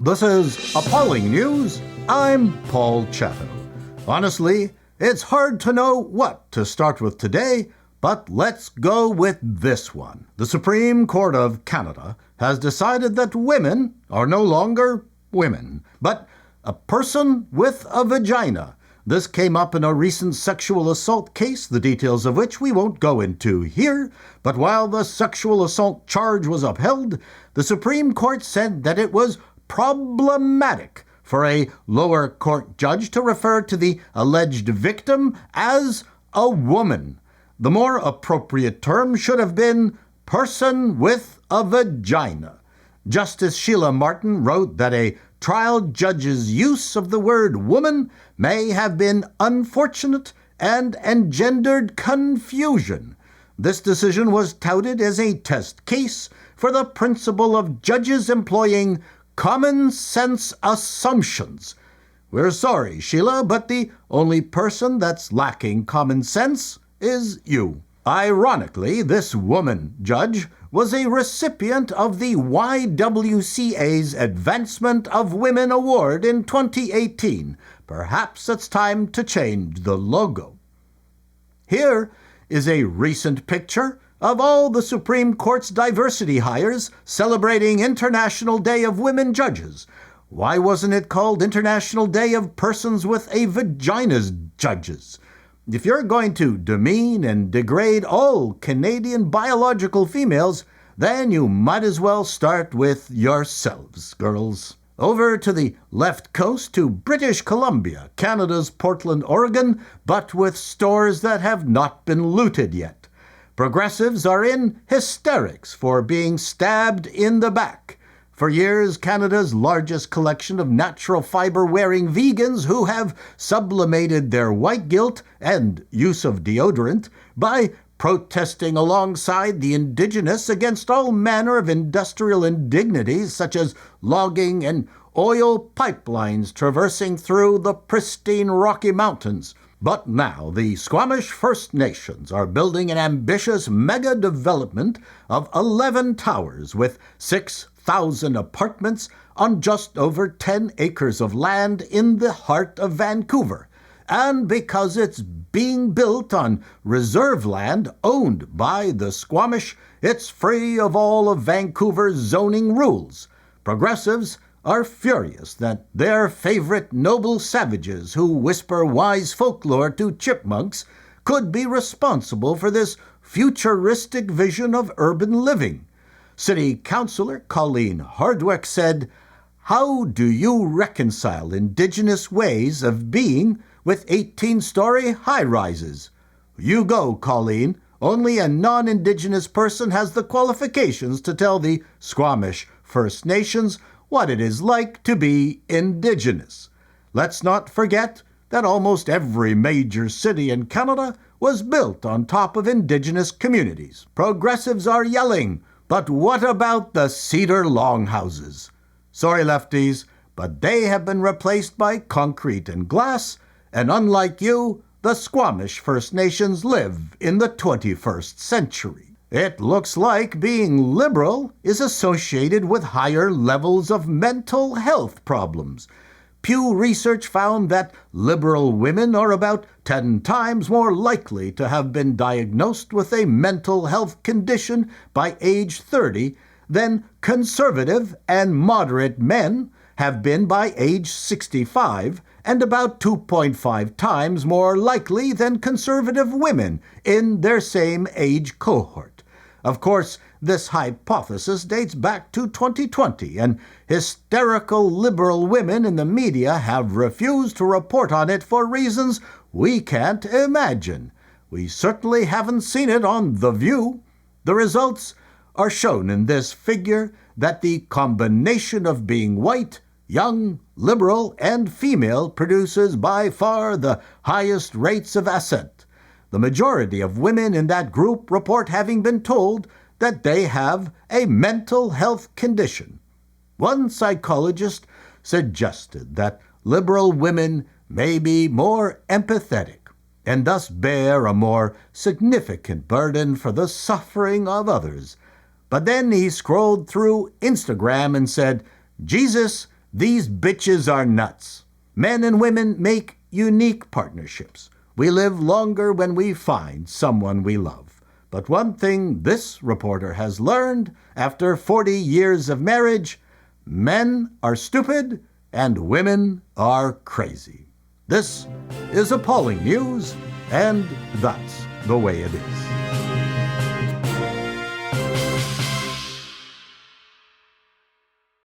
This is Appalling News. I'm Paul Chatto. Honestly, it's hard to know what to start with today, but let's go with this one. The Supreme Court of Canada has decided that women are no longer women, but a person with a vagina. This came up in a recent sexual assault case, the details of which we won't go into here, but while the sexual assault charge was upheld, the Supreme Court said that it was problematic for a lower court judge to refer to the alleged victim as a woman. The more appropriate term should have been person with a vagina. Justice Sheila Martin wrote that a trial judge's use of the word woman may have been unfortunate and engendered confusion. This decision was touted as a test case for the principle of judges employing common sense assumptions. We're sorry, Sheila, but the only person that's lacking common sense is you. Ironically, this woman judge was a recipient of the YWCA's Advancement of Women Award in 2018. Perhaps it's time to change the logo. Here is a recent picture of all the Supreme Court's diversity hires celebrating International Day of Women Judges. Why wasn't it called International Day of Persons with a Vagina's Judges? If you're going to demean and degrade all Canadian biological females, then you might as well start with yourselves, girls. Over to the left coast to British Columbia, Canada's Portland, Oregon, but with stores that have not been looted yet. Progressives are in hysterics for being stabbed in the back. For years, Canada's largest collection of natural fiber-wearing vegans who have sublimated their white guilt and use of deodorant by protesting alongside the Indigenous against all manner of industrial indignities such as logging and oil pipelines traversing through the pristine Rocky Mountains. But now the Squamish First Nations are building an ambitious mega development of 11 towers with 6,000 apartments on just over 10 acres of land in the heart of Vancouver. And because it's being built on reserve land owned by the Squamish, it's free of all of Vancouver's zoning rules. Progressives are furious that their favorite noble savages who whisper wise folklore to chipmunks could be responsible for this futuristic vision of urban living. City Councillor Colleen Hardwick said, "How do you reconcile Indigenous ways of being with 18-story high-rises?" You go, Colleen. Only a non-Indigenous person has the qualifications to tell the Squamish First Nations what it is like to be Indigenous. Let's not forget that almost every major city in Canada was built on top of Indigenous communities. Progressives are yelling, but what about the cedar longhouses? Sorry, lefties, but they have been replaced by concrete and glass, and unlike you, the Squamish First Nations live in the 21st century. It looks like being liberal is associated with higher levels of mental health problems. Pew Research found that liberal women are about 10 times more likely to have been diagnosed with a mental health condition by age 30 than conservative and moderate men have been by age 65, and about 2.5 times more likely than conservative women in their same age cohort. Of course, this hypothesis dates back to 2020, and hysterical liberal women in the media have refused to report on it for reasons we can't imagine. We certainly haven't seen it on The View. The results are shown in this figure that the combination of being white, young, liberal, and female produces by far the highest rates of assent. The majority of women in that group report having been told that they have a mental health condition. One psychologist suggested that liberal women may be more empathetic and thus bear a more significant burden for the suffering of others. But then he scrolled through Instagram and said, Jesus These bitches are nuts. Men and women make unique partnerships. We live longer when we find someone we love. But one thing this reporter has learned after 40 years of marriage: men are stupid and women are crazy. This is appalling news, and that's the way it is.